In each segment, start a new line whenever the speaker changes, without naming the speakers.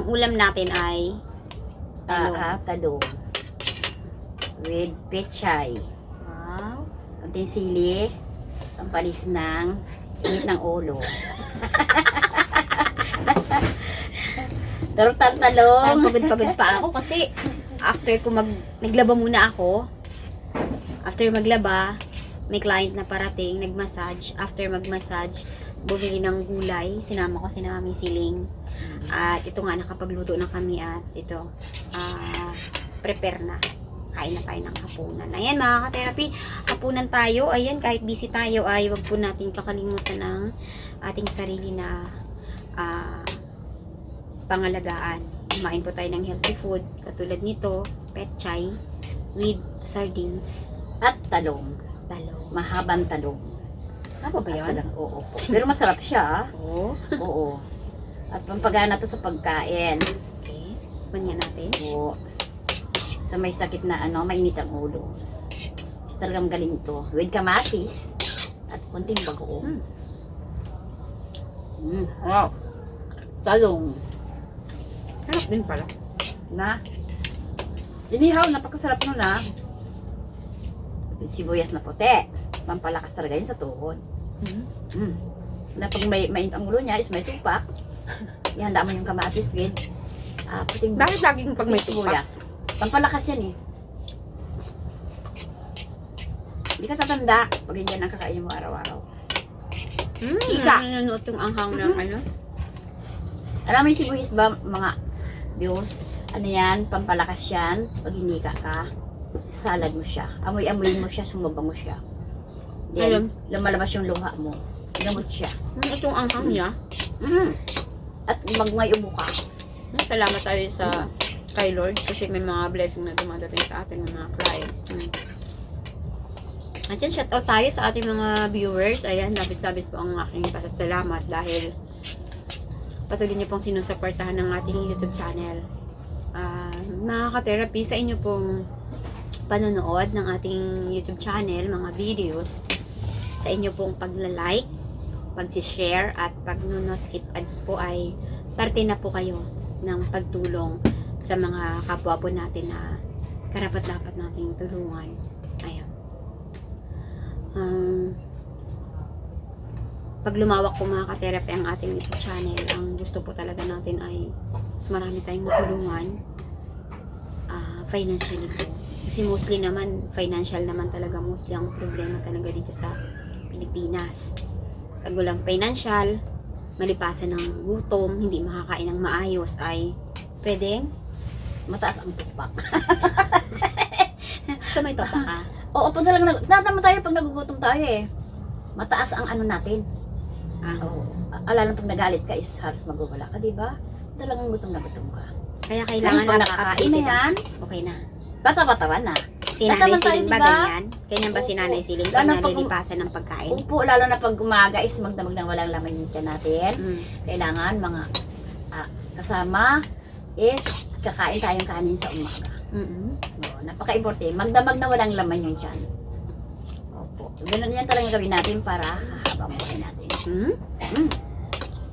ulam natin ay
talong. With pechay.
wow.
Konting sili. Pampalis ng init ng ulo. Tarutan
Parang
talong.
pagod-pagod pa ako kasi after ko naglaba muna ako. After maglaba, may client na parating, nag-massage. After mag-massage, bumili ng gulay. Sinama ko si Mami Siling. At ito nga, nakapagluto na kami at ito, prepare na. Kain na tayo ng hapunan. Ayan mga ka-therapy, hapunan tayo. Ayan, kahit busy tayo ay wag po natin kakalimutan ng ating sarili na pangalagaan. Kumain po tayo ng healthy food katulad nito, pechay with sardines.
At talong.
Talong.
Mahabang talong.
Ano ba yun?
At talong, oo po. Pero masarap siya.
Oo.
Oo. At pampagana to sa pagkain.
Okay. Banyan natin.
Oo. Sa may sakit na mainit ang ulo. Is talagang galing to. With kamatis at konting bagoong. Wow. Talong.
Harap din pala.
Na. Inihaw, napakasarap nun na. Sibuyas na puti. Pampalakas talaga yun sa tuhod. Na pag mainit ang ulo niya is may tupak. Ihanda mo yung kamatis with puting
Bakit laging pag may
sibuyas. Pampalakas yan eh. Hindi ka tatanda pag hindi yan ang kakainin mo araw-araw. Ika.
Nanonood yung anghang ng ano?
Alam mo yung sibuyas ba mga viewers? Ano yan? Pampalakas yan. Pag hinika ka, salad mo siya. Amoy-amoy mo siya, sumabang mo siya. Then, lumalabas yung luha mo. Gamot siya.
Itong anghang niya.
At magmay ubo ka.
Salamat tayo sa kay Lord kasi may mga blessing na dumadating sa ating mga client. At yan, shout out tayo sa ating mga viewers. Ayan, labis-labis po ang aking pasasalamat dahil patuloy niyo pong sinusuportahan ng ating YouTube channel. Mga ka-therapy, sa inyo pong panonood ng ating YouTube channel, mga videos, sa inyo pong pagla-like, pag-share at pag-skip ads po ay parte na po kayo ng pagtulong sa mga kapwa po natin na karapat-dapat nating tulungan. Ayan. Pag lumawak po mga ka-therapy ang ating YouTube channel, ang gusto po talaga natin ay mas marami tayong matulungan financially po. Kasi mostly naman, financial naman talaga mostly ang problema talaga dito sa Pilipinas. Pag walang financial, malipasan ng gutom, hindi makakain ng maayos ay pwedeng
Mataas ang tupak.
so may topa ka.
Oo, pag natama tayo pag nagugutom tayo eh. Mataas ang ano natin. Oo. Alala pag nagalit ka is halos magwawala ka, di ba? Talagang gutom na gutom ka.
Kaya kailangan
Pag
na
nakakain na yan,
okay na.
bata-bata na.
Si Nanay
Nataman tayo,
Siling ba
diba?
ganyan? Ganyan ba si
Opo.
Nanay Siling
Lalo
pag
pag-
nalilipasan ng pagkain?
Opo, lalo na pag umaga is magdamag na walang laman yung tiyan natin. Kailangan mga kasama is kakain tayong kanin sa umaga. Oo, napaka-importante. Magdamag na walang laman yung tiyan. Opo. Ganun yan talagang gawin natin para hahaba buhay natin.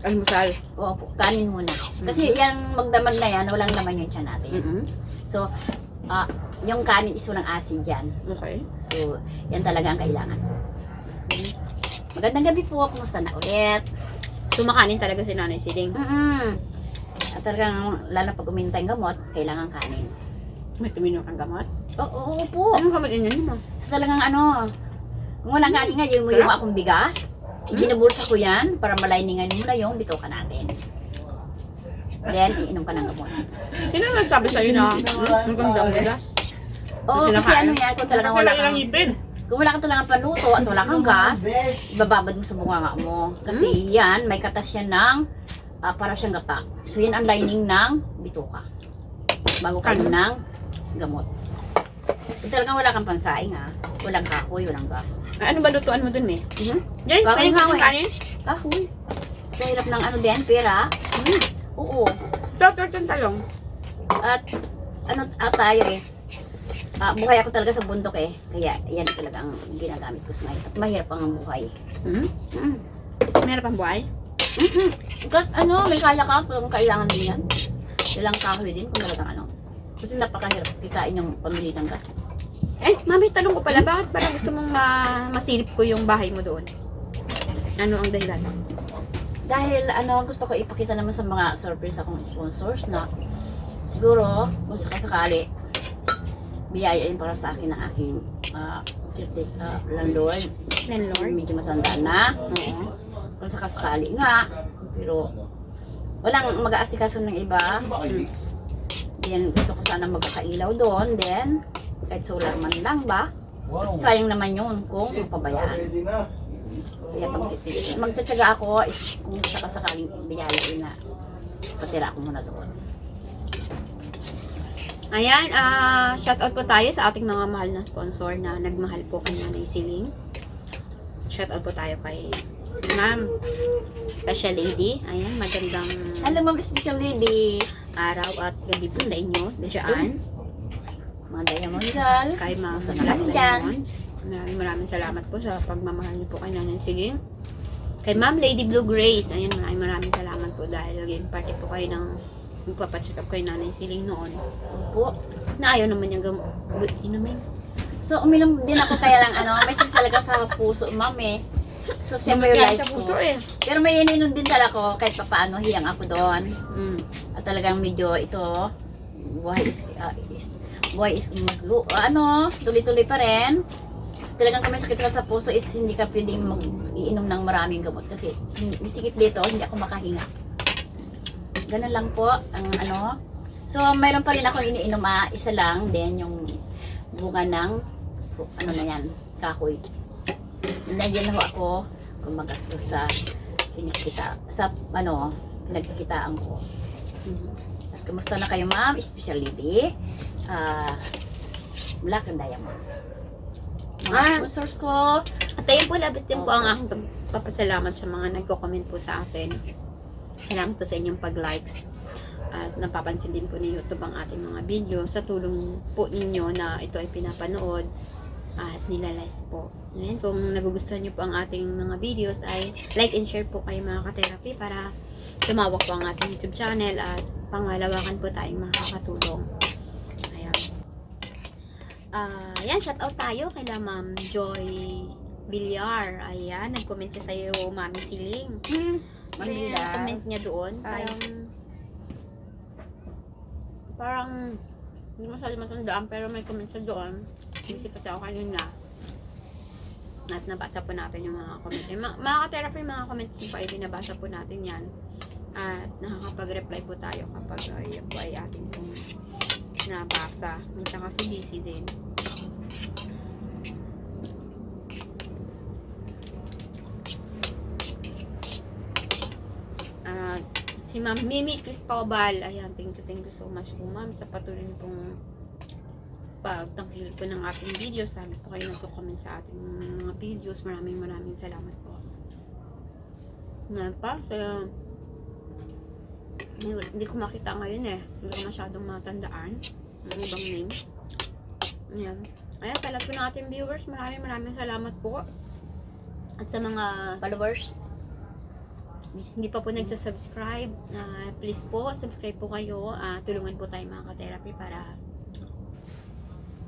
Almusal.
Opo, kanin muna. Kasi yan magdamag na yan, walang laman yung tiyan natin. So, yung kanin is walang asin dyan.
Okay.
So, yan talaga ang kailangan. Magandang gabi po. Kumusta na ulit?
Tumakanin talaga si Nanay Siling.
At talagang, lalo pag umintay ng gamot, kailangan kanin.
May tuminom kang gamot?
Oo po.
Anong gamot yun mo?
So, talagang kung walang kanin nga, yung akong bigas, ginabulsa ko yan para maliningan mo na yung bitoka natin. Then, iinom ka ng gamot.
Sino nagsabi sa'yo na maganda ang bigas?
Oo, kasi yan, kung talagang wala
Kasi
kang...
ipin.
Kung wala ka talagang panuto at wala kang gas, ibababad mo sa bunganga mo. Kasi yan, may katas yan ng para siyang gata. So yan ang lining ng bituka. Bago kayo ng gamot. Kung talagang wala kang pansaing walang kahoy, walang gas.
Ano ba lutuan mo dun, eh? Jay,
Kahoy,
kain ka ng
kahoy.
kanin?
Kahoy. Sa hirap ng din, pera. Oo.
Doctor yung talong.
At tayo eh. Buhay ako talaga sa bundok eh. Kaya yan talaga ang ginagamit ko sa ngayon. At mahirap ang buhay.
Meron pang buhay?
Kahit may kaya ka kung kailangan din yan. Ilang kahoy din kung talagang ano. Kasi napakahirap kitain yung pamili ng gas.
Mami, tanong ko pala, bakit parang gusto mong masilip ko yung bahay mo doon? Ano ang dahilan?
Dahil ano, gusto ko ipakita naman sa mga surprise akong sponsors na siguro kung sakasakali biyayain para sa akin ng aking landlord.
Landlord?
Medyo matanda na.
Oo.
Kung sakasakali nga. Pero walang mag-aasikaso ng iba. Then gusto ko sana magkakailaw doon. Then kahit solar man lang ba. Kasi sayang naman yun kung pabayaan. Kaya magtsatsaga ako kung sakasakaling biyayain na patira ako muna doon.
Ayan, shoutout po tayo sa ating mga mahal na sponsor na nagmahal po kay Nanay Siling. Shoutout po tayo kay Ma'am Special Lady. Ayan, magandang
Hello, Ma'am Special Lady.
araw at gabi po sa inyo. Diyan.
Mga Diamond Girl.
Kay Ma'am
Basta
Black
natin dyan.
Diamond. Maraming salamat po sa pagmamahal niyo po kay Nanay Siling. Kay Ma'am Lady Blue Grace. Ayan, maraming salamat po dahil naging party po kayo ng magpapacheck up kay Nanay Siling noon.
Opo.
Na ayaw naman niyang inumin.
So, uminom din ako kaya lang ano, may sakit talaga sa puso, Ma'am eh. So, siyempre yung life
sa
ko.
puso eh.
Pero may ininom din talaga ko kahit papaano hiyang ako doon.
Mm.
At talagang medyo ito, buhay is mas go. Tuloy-tuloy pa rin. Talagang kung may sakit ka sa puso is hindi ka pwedeng mag-iinom ng maraming gamot kasi may sikip dito, hindi ako makahinga. Ganun lang po ang ano. So, mayroon pa rin ako iniinom isa lang, then yung bunga ng ano na yan, kahoy. Nandiyan ho ako kung magastos sa kinikita, sa ano, pinagkikitaan ko. At kumusta na kayo, Ma'am? Special Lady. Black and Diamond. Mga sponsors ko.
At ayun po, labis din po ang aking pagpapasalamat sa mga nagko-comment po sa atin. Salamat po sa inyong pag-likes. At napapansin din po ni YouTube ang ating mga video sa tulong po ninyo na ito ay pinapanood at nila-likes po. Ngayon, kung nagugustuhan nyo po ang ating mga videos ay like and share po kayo mga ka-therapy para tumawak po ang ating YouTube channel at pangalawakan po tayong makakatulong. Ayan. Ayan, shoutout tayo kay Ma'am Joy Villar. Ayan, nag-comment siya sa'yo, Mami Siling.
Manila.
Comment niya doon. Parang hindi masyadong matandaan pero may comment siya doon. Busy kasi ako kanina. At nabasa po natin yung mga comment. Mga ka-therapy, mga comments po ay binabasa po natin yan. At nakakapag-reply po tayo kapag yan po ay ating pong nabasa. Minsan kasi busy din. Si Ma'am Mimi Cristobal, ayan, thank you so much po ma'am sa patuloy pong pagtangkilik po ng ating videos. Sabi po kayo nagko-comment sa ating mga videos. Maraming salamat po. Nga pa, hindi ko makita ngayon eh. Hindi ko masyadong matandaan ang ibang name. Ayan. Ayan, sa lahat po ng ating viewers, maraming salamat po. At sa mga
Followers.
hindi pa po nagsasubscribe, please po, subscribe po kayo. Tulungan po tayo mga ka-therapy para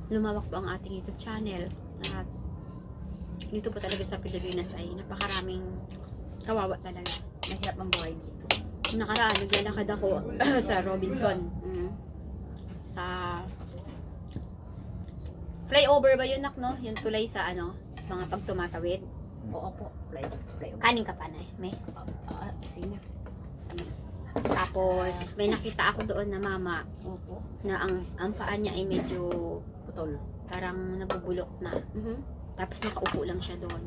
lumawak po ang ating YouTube channel. At dito po talaga sa Pilipinas ay napakaraming kawawa talaga.
Mahirap ang buhay dito.
Nakaraan, naglalakad ako sa Robinson. Sa flyover ba yun, no? Yung tulay sa mga pagtumatawid.
Oo po. Play.
Kanin ka pa na eh. May.
Sige.
Tapos, may nakita ako doon na mama.
Opo.
Na ang paa niya ay medyo
Putol.
parang nabubulok na. Tapos nakaupo lang siya doon.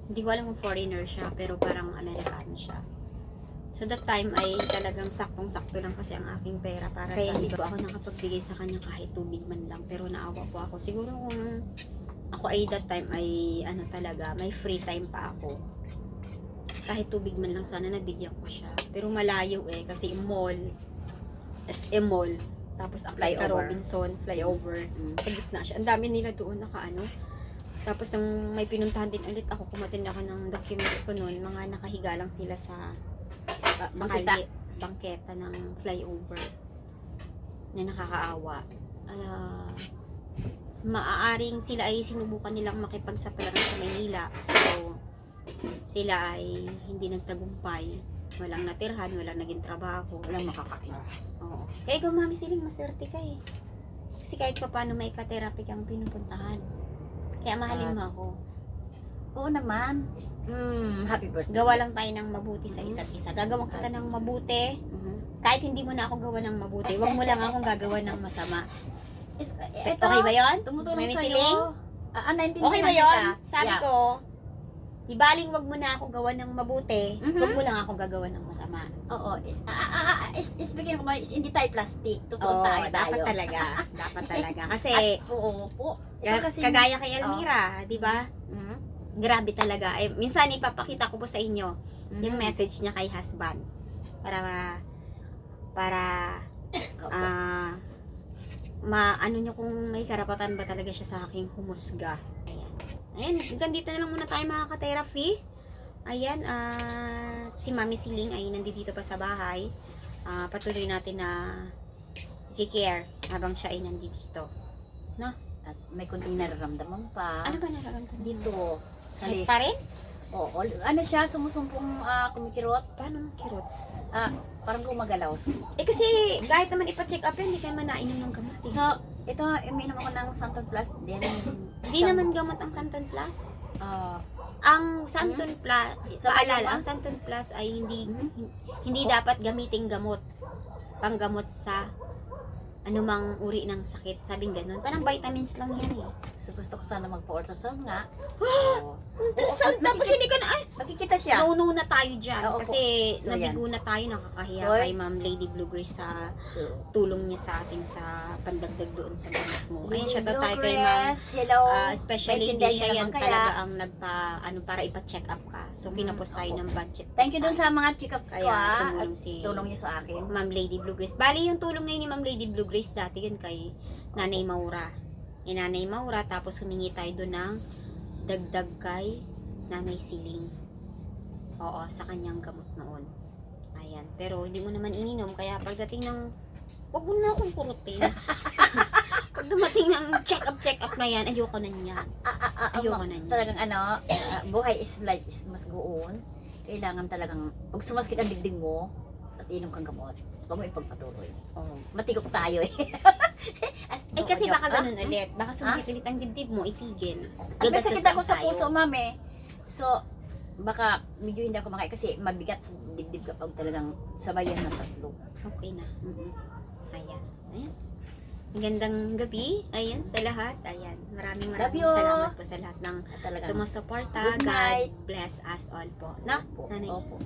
Hindi ko alam kung foreigner siya, pero parang American siya. So that time ay talagang saktong-sakto lang kasi ang aking pera para
Kaya
sa hindi po ako nakapagbigay sa kanya kahit tubig man lang. Pero naawa po ako. Siguro kung ako ay that time ay talaga, may free time pa ako. Kahit tubig man lang sana nabigyan ko siya. Pero malayo eh kasi mall, SM Mall. Tapos ang
Flyover.
Robinson, flyover. Sa gitna siya. Ang dami nila doon Tapos nung may pinuntahan din ulit ako, kumatin ako ng documents ko noon, mga nakahiga lang sila sa kalye, bangketa ng flyover. na nakakaawa. Maaaring sila ay sinubukan nilang makipagsapalaran sa Maynila. So, sila ay hindi nagtagumpay. Walang natirhan, walang naging trabaho.
Walang makakain.
Oo. Kaya ikaw, Mami Siling, maswerte ka eh. Kasi kahit pa paano may ka-therapy kang pinupuntahan. Kaya mahalin mo ako.
Oo naman. Happy birthday.
Gawa lang tayo ng mabuti sa isa't isa. Gagawin kita ng mabuti. Kahit hindi mo na ako gawa ng mabuti, wag mo lang akong gagawa ng masama.
Ito,
Okay ba yun?
tumutulong
Mami
sa'yo.
Siling?
Naintindihan
Okay ba
kita.
yun? Sabi
Yeah.
ko, di baling wag mo na ako gawa ng mabuti, wag mo lang ako gagawa ng masama.
Oo. Speaking of, hindi tayo plastic. Totoo
Oo,
tayo.
dapat talaga. Dapat talaga. Kasi,
Oo po. Ito kasi,
kagaya kay Elmira, di ba?
Mhm.
Grabe talaga. Eh, minsan ipapakita ko po sa inyo yung
Mhm.
message niya kay husband. Para
Opo.
maano nyo kung may karapatan ba talaga siya sa aking humusga. Ayan, hanggang dito na lang muna tayo mga ka-therapy. Ayan, si Mami Siling ay nandito pa sa bahay. Patuloy natin na i-care habang siya ay nandito.
At may kunting nararamdaman pa.
Ano ba nararamdaman
Dito. Sa
Sakit
lift.
pa rin?
Oo. Ano siya, sumusumpong kumikirot.
Paano kirot?
Parang gumagalaw.
Eh kasi kahit naman ipa-check up yan, hindi kayo man nainom ng gamot. Eh.
So, ito, uminom ako ng Santon Plus. Then,
Hindi naman gamot ang Santon Plus.
ah,
Ang Santon Plus,
Sa
paalala,
ba?
ang Santon Plus ay hindi dapat gamiting gamot. Panggamot sa anumang uri ng sakit. Sabing ganun. Parang vitamins lang yan eh.
so gusto ko sana magpa-ultrasound nga.
Tapos hindi ka na, ay,
Makikita siya.
no na tayo dyan.
Oo,
Kasi
so,
nabigo na tayo, nakakahiya
Hoy.
kay Ma'am Lady Blue Grace sa
So,
tulong niya sa atin sa pandagdag doon sa gamot mo. Ayun, shout out
Blue
tayo kay Ma'am.
Grace, hello.
Especially hindi
Maintindihan
siya
niyo
yan
naman kaya.
talaga ang para ipa-check up ka. So, kinapos tayo
opo.
ng budget.
Thank you dun sa mga check-ups ko.
Kaya
At
tumulong si
tulong niyo sa akin.
Ma'am Lady Blue Grace. Bali, yung tulong na yun ni Ma'am Lady Blue Grace dati yun kay Nanay Maura. Nanay Maura, tapos humingi tayo doon ng dagdag kay Nanay Siling. Oo, sa kanyang gamot noon. Ayan. Pero hindi mo naman ininom, kaya pagdating ng, wag mo na akong kurutin. Pag dumating ng check-up na yan, ayoko na niyan. Ayoko na niyan.
Talagang buhay is life is mas go on. Kailangan talagang, pag sumaskit ang dibdib mo, at inom kang gamot, huwag mo ipagpatuloy.
Oo.
Matigok tayo eh.
Eh kasi baka ganun ulit. Baka sumikit ulit ang dibdib mo, itigil.
May sakit ako sa
tayo.
puso, mami. So, baka medyo hindi ako makaya kasi mabigat sa dibdib kapag talagang sabayan ng tatlo.
Okay na. Ayan. Ayan. Magandang gabi. Ayan, sa lahat. Ayan. Maraming
Love you.
salamat po sa lahat ng
Talagang,
sumusuporta.
Good
God
night.
bless us all po. Na?
Opo.
Nanay?
Opo.